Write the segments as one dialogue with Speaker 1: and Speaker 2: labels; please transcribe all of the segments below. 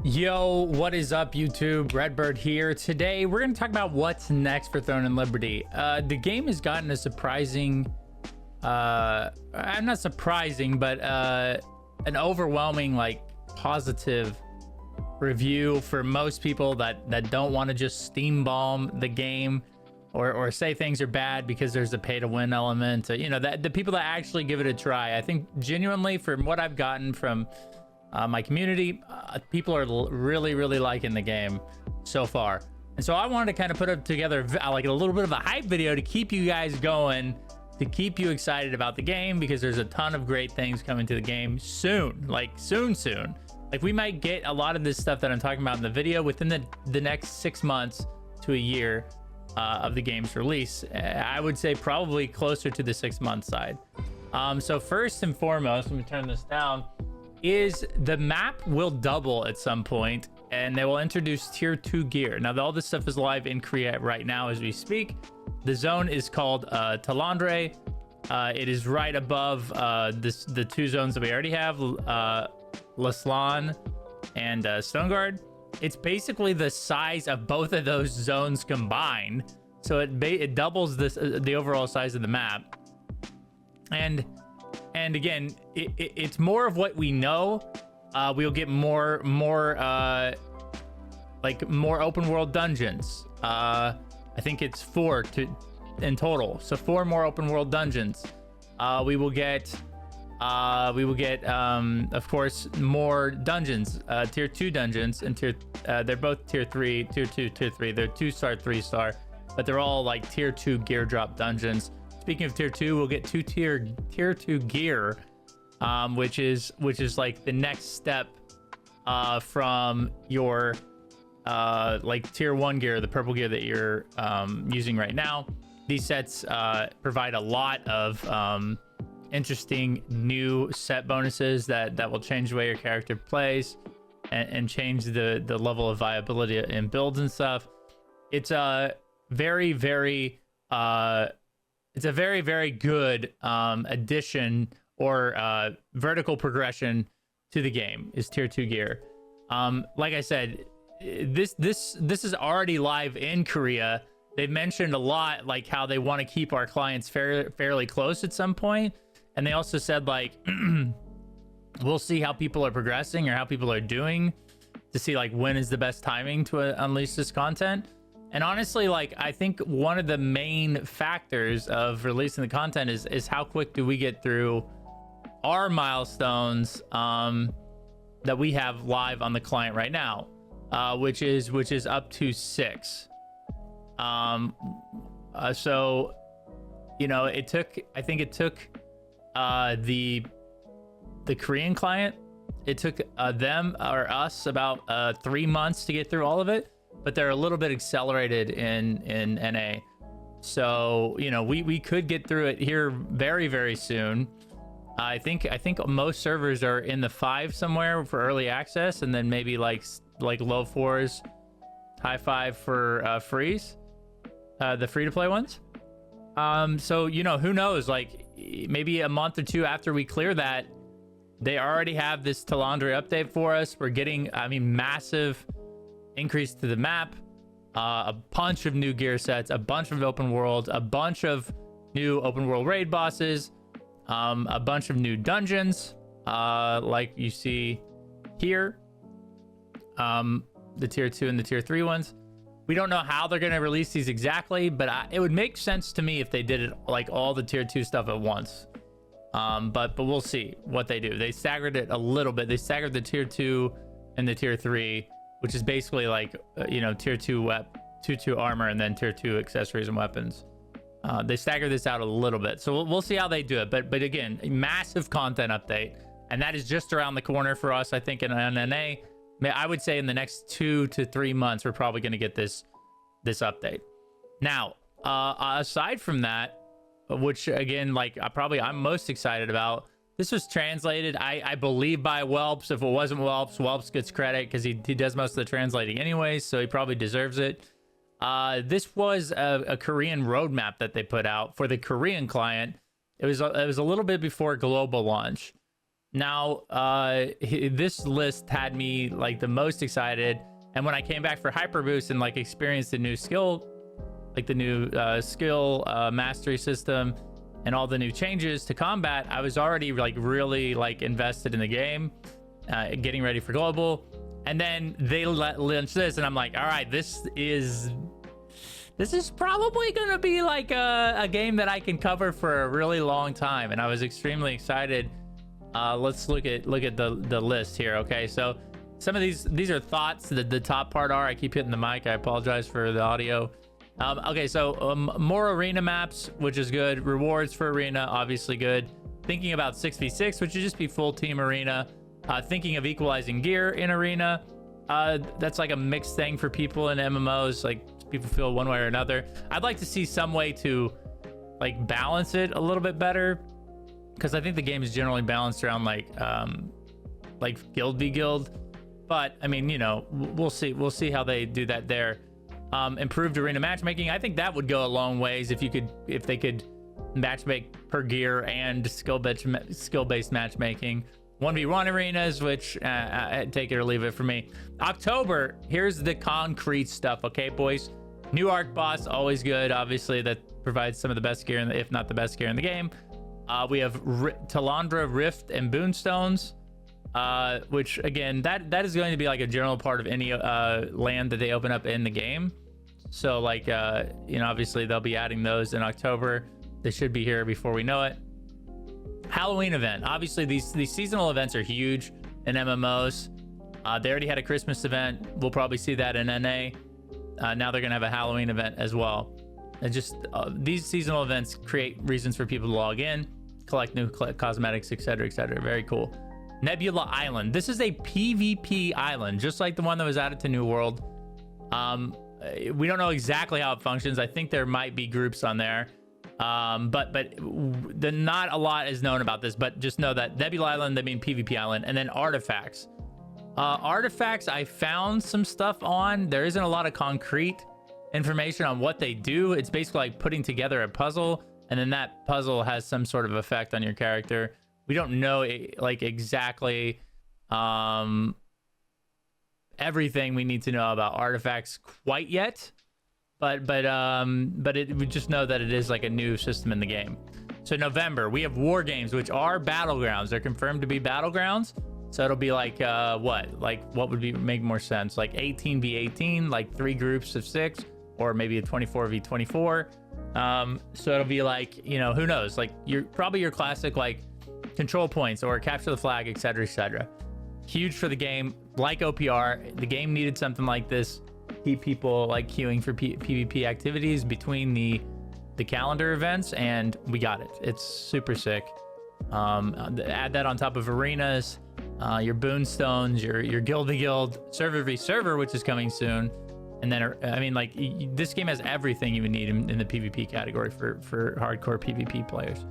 Speaker 1: Yo, what is up, YouTube? Redbird here. Today, we're going to talk about what's next for Throne and Liberty. The game has gotten a surprising, I'm not surprising, but an overwhelming, positive review for most people that don't want to just steam bomb the game or say things are bad because there's a pay-to-win element. The people that actually give it a try. I think genuinely, from what I've gotten from my community, people are really liking the game so far. And so I wanted to kind of put up together like a little bit of a hype video to keep you guys going, to keep you excited about the game, because there's a ton of great things coming to the game soon, soon. Like, we might get a lot of this stuff that I'm talking about in the video within the next 6 months to a year of the game's release. I would say probably closer to the 6 month side. So first and foremost, let me turn this down, is the map will double at some point, and they will introduce tier 2 gear. Now, all this stuff is live in Korea right now as we speak. The zone is called Talandre. It is right above the two zones that we already have, Laslan and Stoneguard. It's basically the size of both of those zones combined, so it doubles the overall size of the map. And again, it's more of what we know. We'll get more open world dungeons. I think it's 4 in total, so 4 more open world dungeons. We will get of course more dungeons, tier 2 dungeons, and they're both tier 3, tier 2, tier 3. They're 2-star, 3-star, but they're all like tier 2 gear drop dungeons. Speaking of tier 2, we'll get tier 2 gear, which is like the next step from your tier 1 gear, the purple gear that you're using right now. These sets provide a lot of interesting new set bonuses that will change the way your character plays and change the level of viability in builds and stuff. It's a very good addition or vertical progression to the game is tier 2 gear. Like I said, this is already live in Korea. They've mentioned a lot like how they want to keep our clients fairly close at some point, and they also said like we'll see how people are progressing or how people are doing to see like when is the best timing to unleash this content. And honestly, like, I think one of the main factors of releasing the content is how quick do we get through our milestones that we have live on the client right now, which is up to 6. So, I think it took the Korean client, it took them or us about 3 months to get through all of it. But they're a little bit accelerated in NA. So, we could get through it here very soon. I think most servers are in the 5 somewhere for early access, and then maybe like low 4s, high 5 for freeze, the free-to-play ones. So, who knows, like maybe a month or 2 after we clear that, they already have this Talandre update for us. We're getting, massive increase to the map, a bunch of new gear sets, a bunch of open worlds, a bunch of new open world raid bosses, a bunch of new dungeons, like you see here, the tier 2 and the tier 3 ones. We don't know how they're going to release these exactly, but it would make sense to me if they did it like all the tier 2 stuff at once. But we'll see what they do. They staggered it a little bit. They staggered the tier 2 and the tier 3, which is basically like, tier 2 tier 2 armor and then tier 2 accessories and weapons. They stagger this out a little bit. So we'll see how they do it. But again, a massive content update. And that is just around the corner for us, I think, in NA. I would say in the next 2 to 3 months, we're probably going to get this update. Now, aside from that, which again, like I'm most excited about, this was translated, I believe, by Whelps. If it wasn't Whelps, Whelps gets credit because he does most of the translating anyways, so he probably deserves it. This was a Korean roadmap that they put out for the Korean client. It was a little bit before global launch. Now, this list had me like the most excited, and when I came back for Hyper Boost and like experienced the new skill, like the new skill mastery system and all the new changes to combat, I was already like really like invested in the game, getting ready for global. And then they launch this, and I'm like, all right, this is probably gonna be like a game that I can cover for a really long time, and I was extremely excited. Let's look at the list here. Okay, so some of these are thoughts. The top part are, I keep hitting the mic, I apologize for the audio. Okay, so more arena maps, which is good. Rewards for arena, obviously good. Thinking about 6v6, which would just be full team arena. Thinking of equalizing gear in arena. That's like a mixed thing for people in MMOs. Like, people feel one way or another. I'd like to see some way to like balance it a little bit better, because I think the game is generally balanced around like guild v guild. But I mean, you know, we'll see how they do that there. Improved arena matchmaking, I think that would go a long ways if they could matchmake per gear and skill-based matchmaking. 1v1 arenas, which take it or leave it for me. October, here's the concrete stuff, okay, boys? New arc boss, always good. Obviously, that provides some of the best gear, if not the best gear in the game. We have Talandre, Rift, and Boonstones, which again, that is going to be like a general part of any land that they open up in the game. So like, you know, obviously they'll be adding those in October. They should be here before we know it. Halloween event. Obviously, these seasonal events are huge in MMOs. They already had a Christmas event. We'll probably see that in NA. Now they're gonna have a Halloween event as well. And just these seasonal events create reasons for people to log in, collect new cosmetics, etc., etc. Very cool. Nebula Island. This is a PvP island, just like the one that was added to New World. We don't know exactly how it functions. I think there might be groups on there. But not a lot is known about this, but just know that Nebula Island, they mean PvP island. And then artifacts. Artifacts, I found some stuff on. There isn't a lot of concrete information on what they do. It's basically like putting together a puzzle, and then that puzzle has some sort of effect on your character. We don't know like exactly everything we need to know about artifacts quite yet. But we just know that it is like a new system in the game. So November, we have war games, which are Battlegrounds. They're confirmed to be Battlegrounds. So it'll be like what would make more sense? Like 18v18, like 3 groups of 6, or maybe a 24v24. So it'll be like, you know, who knows? Like probably your classic like control points or capture the flag, etc., etc. Huge for the game. Like OPR, the game needed something like this. Keep people like queuing for PvP activities between the calendar events, and we got it. It's super sick. Add that on top of arenas, your boonstones, your guild v guild, server v server, which is coming soon. And then I mean, like, this game has everything you would need in the PvP category for hardcore PvP players.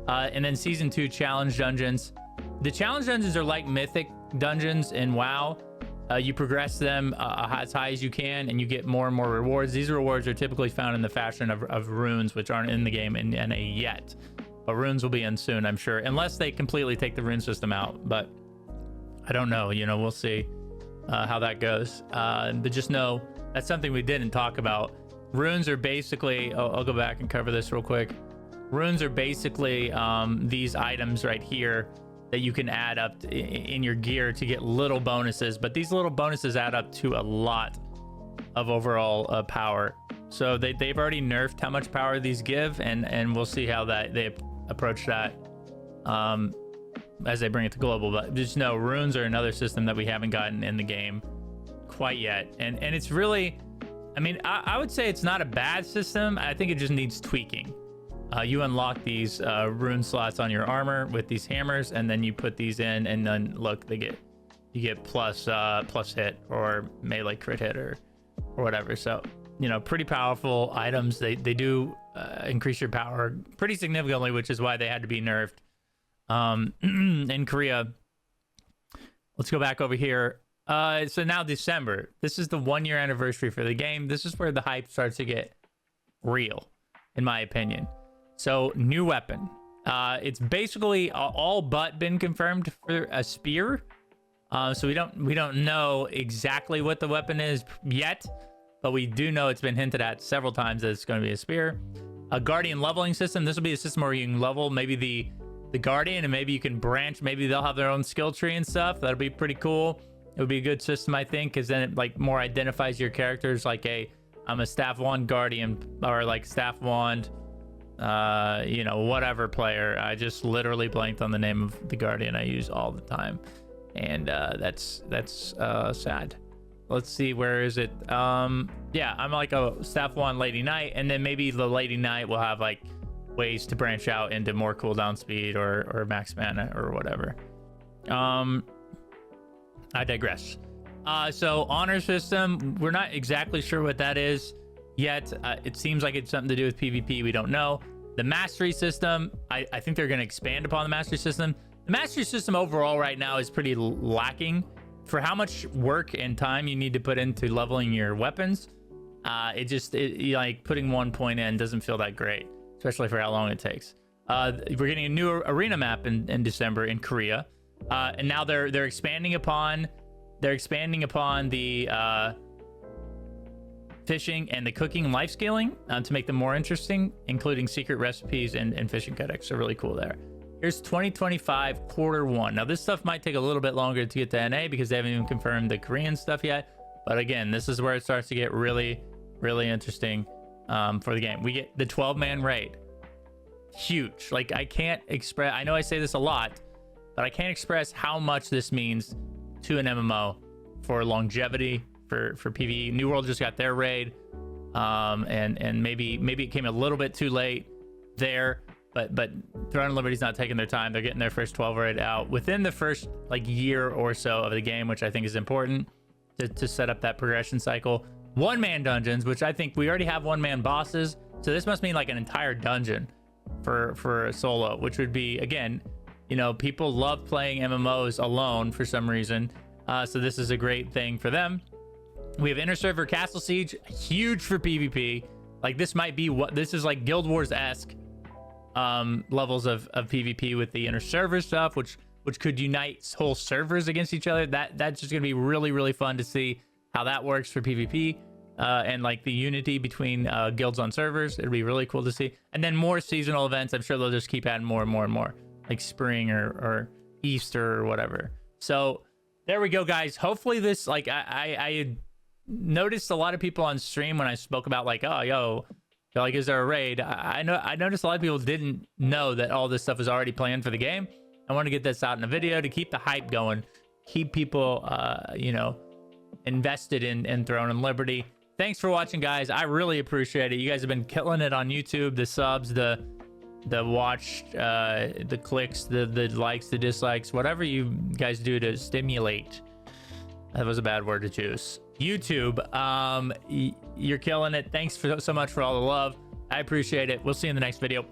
Speaker 1: And then season 2 challenge dungeons. The challenge dungeons are like mythic dungeons in WoW. You progress them as high as you can, and you get more and more rewards. These rewards are typically found in the fashion of runes, which aren't in the game in NA yet. But runes will be in soon, I'm sure, unless they completely take the rune system out. But I don't know, you know, we'll see how that goes. But just know that's something we didn't talk about. Runes are basically, I'll go back and cover this real quick. Runes are basically these items right here that you can add up in your gear to get little bonuses, but these little bonuses add up to a lot of overall power. So they've already nerfed how much power these give, and we'll see how they approach that as they bring it to global. But just know runes are another system that we haven't gotten in the game quite yet, and it's really, I mean, I would say it's not a bad system. I think it just needs tweaking. You unlock these rune slots on your armor with these hammers, and then you put these in, and then look, you get plus hit or melee crit hit or whatever. So, you know, pretty powerful items. They do increase your power pretty significantly, which is why they had to be nerfed in Korea. Let's go back over here. So now December. This is the 1-year anniversary for the game. This is where the hype starts to get real, in my opinion. So new weapon, It's basically all but been confirmed for a spear. So we don't know exactly what the weapon is yet, but we do know it's been hinted at several times that it's going to be a spear. A guardian leveling system. This will be a system where you can level maybe the guardian, and maybe you can branch. Maybe they'll have their own skill tree and stuff. That'll be pretty cool. It would be a good system, I think, because then it like more identifies your characters. Like I'm a staff wand guardian, or like staff wand, you know, whatever player. I just literally blanked on the name of the guardian I use all the time, and that's sad. Let's see, where is it? Yeah, I'm like a staff wand lady knight, and then maybe the lady knight will have like ways to branch out into more cooldown speed or max mana or whatever. I digress. So honor system, we're not exactly sure what that is yet. It seems like it's something to do with PvP. We don't know. The mastery system, I think they're going to expand upon the mastery system. The mastery system overall right now is pretty lacking for how much work and time you need to put into leveling your weapons. It like putting 1 point in doesn't feel that great, especially for how long it takes. We're getting a new arena map in December in Korea, and now they're expanding upon the fishing and the cooking and life scaling to make them more interesting, including secret recipes and fishing codex. So really cool there. Here's 2025 Q1. Now this stuff might take a little bit longer to get to NA because they haven't even confirmed the Korean stuff yet. But again, this is where it starts to get really, really interesting for the game. We get the 12-man raid. Huge. Like, I can't express, I know I say this a lot, but I can't express how much this means to an MMO for longevity, for PvE. New World just got their raid, and maybe it came a little bit too late there, but Throne and Liberty's not taking their time. They're getting their first 12 raid out within the first like year or so of the game, which I think is important to set up that progression cycle. One-man dungeons, which I think we already have one-man bosses, so this must mean like an entire dungeon for a solo, which would be, again, you know, people love playing MMOs alone for some reason, so this is a great thing for them. We have inner server castle siege, huge for PvP. Like, this might be what this is, like Guild Wars-esque levels of PvP with the inner server stuff, which could unite whole servers against each other. That's just gonna be really, really fun to see how that works for PvP, and like the unity between guilds on servers. It'd be really cool to see. And then more seasonal events. I'm sure they'll just keep adding more and more and more, like spring or Easter or whatever. So there we go, guys. Hopefully this, like, I noticed a lot of people on stream when I spoke about like, oh, yo, like, is there a raid? I noticed a lot of people didn't know that all this stuff is already planned for the game. I want to get this out in a video to keep the hype going, keep people, you know, invested in Throne and Liberty. Thanks for watching, guys. I really appreciate it. You guys have been killing it on YouTube. The subs, the watch, the clicks, the likes, the dislikes, whatever you guys do to stimulate. That was a bad word to choose. YouTube, you're killing it. Thanks so much for all the love. I appreciate it. We'll see you in the next video.